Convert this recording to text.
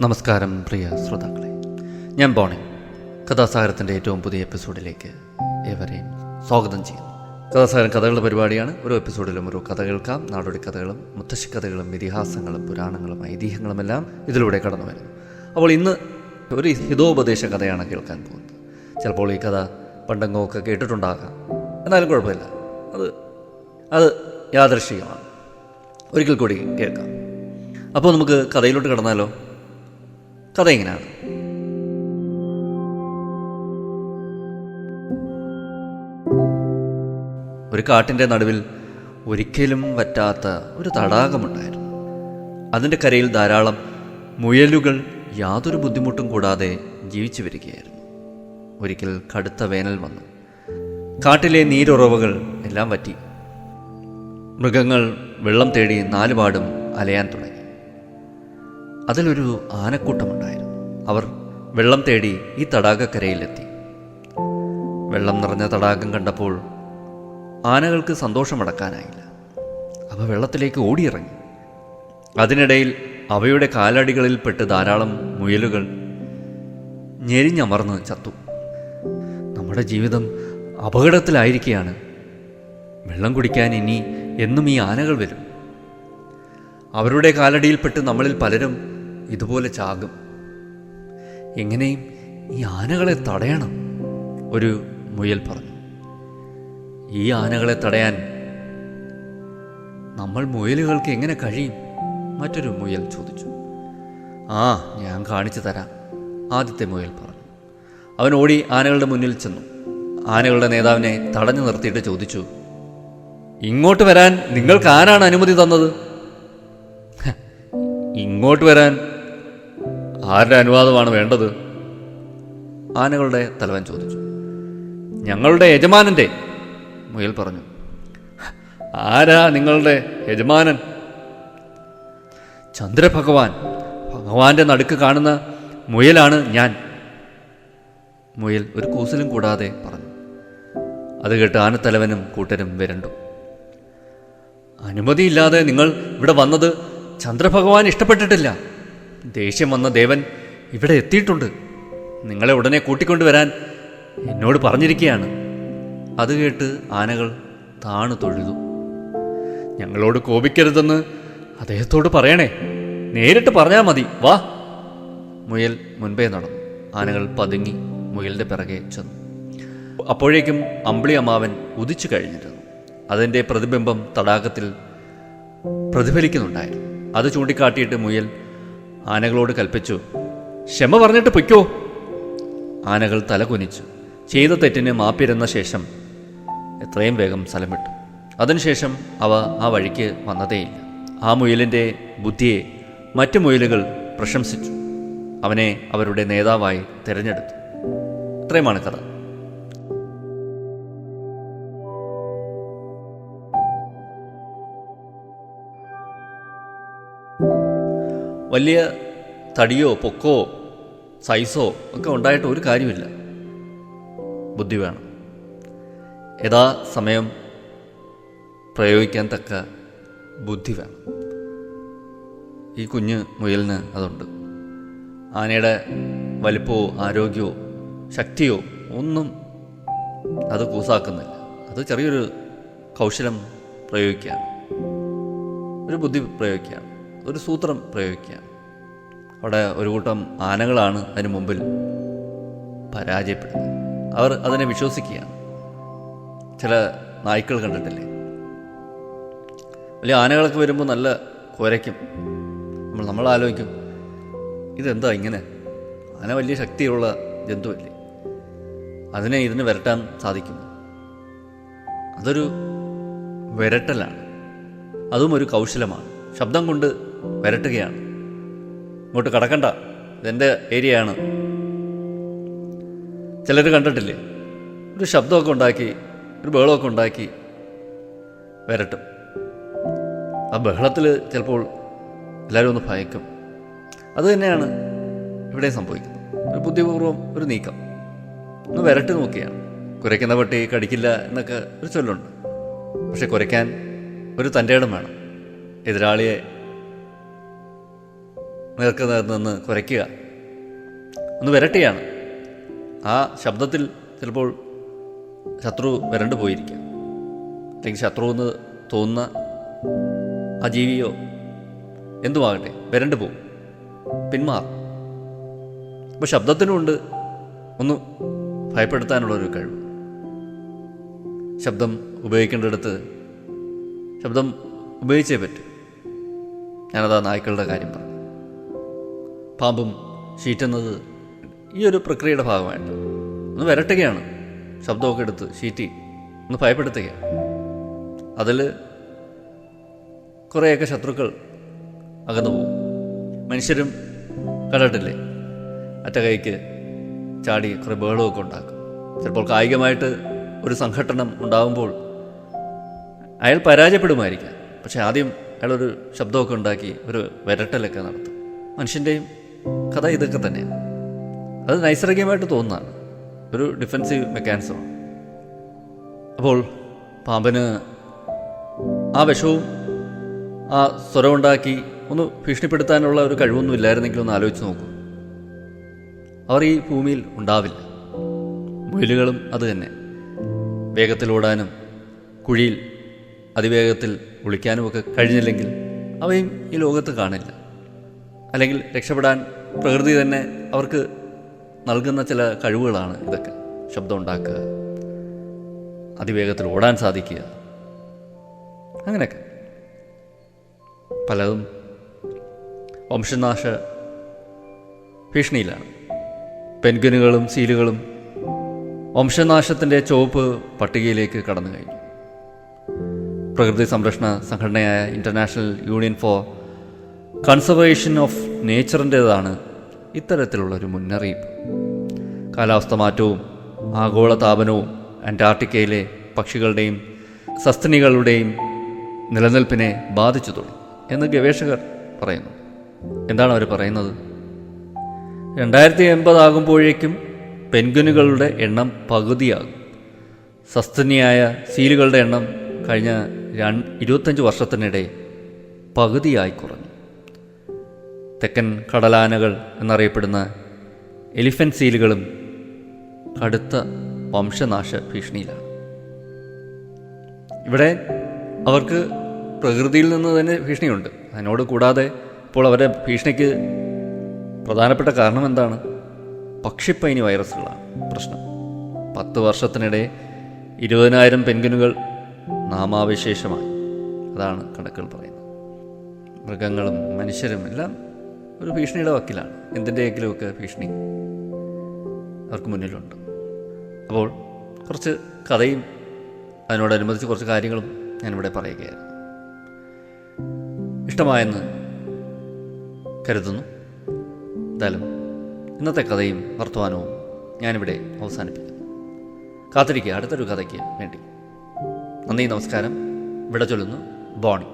നമസ്കാരം പ്രിയ ശ്രോതാക്കളെ, ഞാൻ ബോണി. കഥാസാഗരത്തിൻ്റെ ഏറ്റവും പുതിയ എപ്പിസോഡിലേക്ക് ഏവരെയും സ്വാഗതം ചെയ്യുന്നു. കഥാസാഗരം കഥകളുടെ പരിപാടിയാണ്. ഓരോ എപ്പിസോഡിലും ഓരോ കഥ കേൾക്കാം. നാടോടി കഥകളും മുത്തശ്ശിക്കഥകളും ഇതിഹാസങ്ങളും പുരാണങ്ങളും ഐതിഹ്യങ്ങളുമെല്ലാം ഇതിലൂടെ കടന്നു വരുന്നു. അപ്പോൾ ഇന്ന് ഒരു ഹിതോപദേശ കഥയാണ് കേൾക്കാൻ പോകുന്നത്. ചിലപ്പോൾ ഈ കഥ പണ്ടെങ്ങൊക്കെ കേട്ടിട്ടുണ്ടാകാം, എന്നാലും കുഴപ്പമില്ല. അത് യാദൃശ്ചികമാണ്. ഒരിക്കൽ കൂടി കേൾക്കാം. അപ്പോൾ നമുക്ക് കഥയിലോട്ട് കടന്നാലോ? കഥ ഇങ്ങനെയാണ്. ഒരു കാട്ടിൻ്റെ നടുവിൽ ഒരിക്കലും വറ്റാത്ത ഒരു തടാകമുണ്ടായിരുന്നു. അതിൻ്റെ കരയിൽ ധാരാളം മുയലുകൾ യാതൊരു ബുദ്ധിമുട്ടും കൂടാതെ ജീവിച്ചു വരികയായിരുന്നു. ഒരിക്കൽ കടുത്ത വേനൽ വന്നു. കാട്ടിലെ നീരുറവകൾ എല്ലാം വറ്റി. മൃഗങ്ങൾ വെള്ളം തേടി നാലുപാടും അലയാൻ തുടങ്ങി. അതിലൊരു ആനക്കൂട്ടമുണ്ടായിരുന്നു. അവർ വെള്ളം തേടി ഈ തടാകക്കരയിലെത്തി. വെള്ളം നിറഞ്ഞ തടാകം കണ്ടപ്പോൾ ആനകൾക്ക് സന്തോഷമടക്കാനായില്ല. അവ വെള്ളത്തിലേക്ക് ഓടിയിറങ്ങി. അതിനിടയിൽ അവയുടെ കാലടികളിൽ പെട്ട് ധാരാളം മുയലുകൾ ഞെരിഞ്ഞമർന്ന് ചത്തു. നമ്മുടെ ജീവിതം അപകടത്തിലായിരിക്കുകയാണ്. വെള്ളം കുടിക്കാൻ ഇനി എന്നും ഈ ആനകൾ വരും. അവരുടെ കാലടിയിൽപ്പെട്ട് നമ്മളിൽ പലരും ഇതുപോലെ ചാകും. എങ്ങനെയും ഈ ആനകളെ തടയണം, ഒരു മുയൽ പറഞ്ഞു. ഈ ആനകളെ തടയാൻ നമ്മൾ മുയലുകൾക്ക് എങ്ങനെ കഴിയും? മറ്റൊരു മുയൽ ചോദിച്ചു. ഞാൻ കാണിച്ചു തരാം, ആദ്യത്തെ മുയൽ പറഞ്ഞു. അവൻ ഓടി ആനകളുടെ മുന്നിൽ ചെന്നു. ആനകളുടെ നേതാവിനെ തടഞ്ഞു നിർത്തിയിട്ട് ചോദിച്ചു, ഇങ്ങോട്ട് വരാൻ നിങ്ങൾക്ക് ആരാണ് അനുമതി തന്നത്? ഇങ്ങോട്ട് വരാൻ ആരുടെ അനുവാദമാണ് വേണ്ടത്? ആനകളുടെ തലവൻ ചോദിച്ചു. ഞങ്ങളുടെ യജമാനന്റെ, മുയൽ പറഞ്ഞു. ആരാ നിങ്ങളുടെ യജമാനൻ? ചന്ദ്രഭഗവാൻ. ഭഗവാന്റെ നടുക്ക് കാണുന്ന മുയലാണ് ഞാൻ, മുയൽ ഒരു കൂസലും കൂടാതെ പറഞ്ഞു. അത് കേട്ട് ആനത്തലവനും കൂട്ടരും വിരണ്ടു. അനുമതിയില്ലാതെ നിങ്ങൾ ഇവിടെ വന്നത് ചന്ദ്രഭഗവാൻ ഇഷ്ടപ്പെട്ടിട്ടില്ല. ദേഷ്യം വന്ന ദേവൻ ഇവിടെ എത്തിയിട്ടുണ്ട്. നിങ്ങളെ ഉടനെ കൂട്ടിക്കൊണ്ടുവരാൻ എന്നോട് പറഞ്ഞിരിക്കുകയാണ്. അത് കേട്ട് ആനകൾ താണു തൊഴുതു. ഞങ്ങളോട് കോപിക്കരുതെന്ന് അദ്ദേഹത്തോട് പറയണേ, നേരിട്ട് പറഞ്ഞാൽ മതി, വാ. മുയൽ മുൻപേ നടന്നു. ആനകൾ പതുങ്ങി മുയലിൻ്റെ പിറകെ ചെന്നു. അപ്പോഴേക്കും അമ്പിളി അമ്മാവൻ ഉദിച്ചു കഴിഞ്ഞിരുന്നു. അതിൻ്റെ പ്രതിബിംബം തടാകത്തിൽ പ്രതിഫലിക്കുന്നുണ്ടായിരുന്നു. അത് ചൂണ്ടിക്കാട്ടിയിട്ട് മുയൽ ആനകളോട് കൽപ്പിച്ചു, ക്ഷമ പറഞ്ഞിട്ട് പൊയ്ക്കോ. ആനകൾ തല കുനിച്ചു. ചെയ്ത തെറ്റിന് മാപ്പിരുന്ന ശേഷം എത്രയും വേഗം സ്ഥലം വിട്ടു. അതിനുശേഷം അവ ആ വഴിക്ക് വന്നതേയില്ല. ആ മുയലിൻ്റെ ബുദ്ധിയെ മറ്റു മുയലുകൾ പ്രശംസിച്ചു. അവനെ അവരുടെ നേതാവായി തിരഞ്ഞെടുത്തു. ഇത്രയുമാണ് കഥ. വലിയ തടിയോ പൊക്കോ സൈസോ ഒക്കെ ഉണ്ടായിട്ട് ഒരു കാര്യമില്ല. ബുദ്ധി വേണം. യഥാസമയം പ്രയോഗിക്കാൻ തക്ക ബുദ്ധി വേണം. ഈ കുഞ്ഞ് മുയലിന് അതുണ്ട്. ആനയുടെ വലിപ്പമോ ആരോഗ്യമോ ശക്തിയോ ഒന്നും അത് കൂസാക്കുന്നില്ല. അത് ചെറിയൊരു കൗശലം പ്രയോഗിക്കുകയാണ്, ഒരു ബുദ്ധി പ്രയോഗിക്കുകയാണ്, ഒരു സൂത്രം പ്രയോഗിക്കുകയാണ്. അവിടെ ഒരു കൂട്ടം ആനകളാണ് അതിന് മുമ്പിൽ പരാജയപ്പെടുന്നത്. അവർ അതിനെ വിശ്വസിക്കുകയാണ്. ചില നായ്ക്കൾ കണ്ടിട്ടില്ലേ, വലിയ ആനകളൊക്കെ വരുമ്പോൾ നല്ല കുരയ്ക്കും. നമ്മൾ ആലോചിക്കും, ഇതെന്താ ഇങ്ങനെ? ആന വലിയ ശക്തിയുള്ള ജന്തുവല്ലേ, ഇതിന് വിരട്ടാൻ സാധിക്കും. അതൊരു വിരട്ടലാണ്, അതും ഒരു കൗശലമാണ്. ശബ്ദം കൊണ്ട് വിരട്ടുകയാണ്. ഇങ്ങോട്ട് കടക്കണ്ട, ഇതെൻ്റെ ഏരിയയാണ്. ചിലർ കണ്ടിട്ടില്ലേ, ഒരു ശബ്ദമൊക്കെ ഉണ്ടാക്കി, ഒരു ബഹളമൊക്കെ ഉണ്ടാക്കി വിരട്ടും. ആ ബഹളത്തിൽ ചിലപ്പോൾ എല്ലാവരും ഒന്ന് ഭയക്കും. അതുതന്നെയാണ് ഇവിടെ സംഭവിക്കുന്നത്. ഒരു ബുദ്ധിപൂർവ്വം ഒരു നീക്കം, ഒന്ന് വിരട്ടി നോക്കിയാണ്. കുരയ്ക്കുന്ന പട്ടി കടിക്കില്ല എന്നൊക്കെ ഒരു ചൊല്ലുണ്ട്. പക്ഷെ കുരയ്ക്കാൻ ഒരു തൻ്റെ ഇടം വേണം. എതിരാളിയെ നേർക്ക് നിന്ന് കുരയ്ക്കുക, ഒന്ന് വിരട്ടുകയാണ്. ആ ശബ്ദത്തിൽ ചിലപ്പോൾ ശത്രു വരണ്ടു പോയിരിക്കാം, അല്ലെങ്കിൽ ശത്രു എന്ന് തോന്നുന്ന ആ ജീവിയോ എന്തുമാകട്ടെ വരണ്ടു പോകും, പിന്മാറും. അപ്പോൾ ശബ്ദത്തിനുമുണ്ട് ഒന്ന് ഭയപ്പെടുത്താനുള്ളൊരു കഴിവ്. ശബ്ദം ഉപയോഗിക്കേണ്ടടുത്ത് ശബ്ദം ഉപയോഗിച്ചേ പറ്റൂ. ഞാനതാ നായ്ക്കളുടെ കാര്യം പറഞ്ഞു. പാമ്പും ഷീറ്റുന്നത് ഈ ഒരു പ്രക്രിയയുടെ ഭാഗമായിട്ട് ഒന്ന് വിരട്ടുകയാണ്, ശബ്ദമൊക്കെ എടുത്ത് ഷീറ്റി ഒന്ന് ഭയപ്പെടുത്തുകയാണ്. അതിൽ കുറേയൊക്കെ ശത്രുക്കൾ അകന്നു പോകും. മനുഷ്യരും കണ്ടിട്ടില്ലേ, അറ്റ കൈക്ക് ചാടി കുറേ ബഹളമൊക്കെ ഉണ്ടാക്കും. ചിലപ്പോൾ കായികമായിട്ട് ഒരു സംഘട്ടനം ഉണ്ടാകുമ്പോൾ അയാൾ പരാജയപ്പെടുമായിരിക്കാം, പക്ഷെ ആദ്യം അയാളൊരു ശബ്ദമൊക്കെ ഉണ്ടാക്കി ഒരു വിരട്ടലൊക്കെ നടത്തും. മനുഷ്യൻ്റെയും കഥ ഇതൊക്കെ തന്നെയാണ്. അത് നൈസർഗികമായിട്ട് തോന്നുന്നതാണ്, ഒരു ഡിഫെൻസീവ് മെക്കാനിസമാണ്. അപ്പോൾ പാമ്പിന് ആ വിഷവും ആ സ്വരമുണ്ടാക്കി ഒന്ന് ഭീഷണിപ്പെടുത്താനുള്ള ഒരു കഴിവൊന്നും ഇല്ലായിരുന്നെങ്കിൽ ഒന്ന് ആലോചിച്ച് നോക്കൂ, അവർ ഈ ഭൂമിയിൽ ഉണ്ടാവില്ല. മുയലുകളും അത് തന്നെ, വേഗത്തിൽ ഓടാനും കുഴിയിൽ അതിവേഗത്തിൽ ഒളിക്കാനുമൊക്കെ കഴിഞ്ഞില്ലെങ്കിൽ അവയും ഈ ലോകത്ത് കാണില്ല. അല്ലെങ്കിൽ രക്ഷപ്പെടാൻ പ്രകൃതി തന്നെ അവർക്ക് നൽകുന്ന ചില കഴിവുകളാണ് ഇതൊക്കെ. ശബ്ദം ഉണ്ടാക്കുക, അതിവേഗത്തിൽ ഓടാൻ സാധിക്കുക, അങ്ങനെയൊക്കെ പലതും വംശനാശ ഭീഷണിയിലാണ്. പെൻഗ്വിനുകളും സീലുകളും വംശനാശത്തിൻ്റെ ചുവപ്പ് പട്ടികയിലേക്ക് കടന്നു കഴിഞ്ഞു. പ്രകൃതി സംരക്ഷണ സംഘടനയായ international union for conservation of നേച്ചറിൻ്റേതാണ് ഇത്തരത്തിലുള്ളൊരു മുന്നറിയിപ്പ്. കാലാവസ്ഥ മാറ്റവും ആഗോളതാപനവും അന്റാർട്ടിക്കയിലെ പക്ഷികളുടെയും സസ്തനികളുടെയും നിലനിൽപ്പിനെ ബാധിച്ചു തുടങ്ങി എന്ന് ഗവേഷകർ പറയുന്നു. എന്താണ് അവർ പറയുന്നത്? 2080 ആകുമ്പോഴേക്കും പെൻഗ്വിനുകളുടെ എണ്ണം പകുതിയാകും. സസ്തനിയായ സീലുകളുടെ എണ്ണം കഴിഞ്ഞ 25 വർഷത്തിനിടെ പകുതിയായി കുറഞ്ഞു. തെക്കൻ കടലാനകൾ എന്നറിയപ്പെടുന്ന എലിഫന്റ് സീലുകളും കടുത്ത വംശനാശ ഭീഷണിയിലാണ്. ഇവിടെ അവർക്ക് പ്രകൃതിയിൽ നിന്ന് തന്നെ ഭീഷണിയുണ്ട്. അതിനോട് കൂടാതെ ഇപ്പോൾ അവരുടെ ഭീഷണിക്ക് പ്രധാനപ്പെട്ട കാരണം എന്താണ്? പക്ഷിപ്പനി വൈറസുകളാണ് പ്രശ്നം. 10 വർഷത്തിനിടെ 20,000 പെൻഗ്വിനുകൾ നാമാവിശേഷമായി. അതാണ് കണക്കുകൾ പറയുന്നത്. മൃഗങ്ങളും മനുഷ്യരും എല്ലാം ഒരു ഭീഷണിയുടെ വക്കിലാണ്. എന്തിൻ്റെയെങ്കിലുമൊക്കെ ഭീഷണി അവർക്ക് മുന്നിലുണ്ട്. അപ്പോൾ കുറച്ച് കഥയും അതിനോടനുബന്ധിച്ച് കുറച്ച് കാര്യങ്ങളും ഞാനിവിടെ പറയുകയായിരുന്നു. ഇഷ്ടമായെന്ന് കരുതുന്നു. എന്തായാലും ഇന്നത്തെ കഥയും വർത്തമാനവും ഞാനിവിടെ അവസാനിപ്പിക്കുന്നു. കാത്തിരിക്കുക അടുത്തൊരു കഥയ്ക്ക് വേണ്ടി. നന്ദി, നമസ്കാരം. വിട ചൊല്ലുന്നു ബോണി.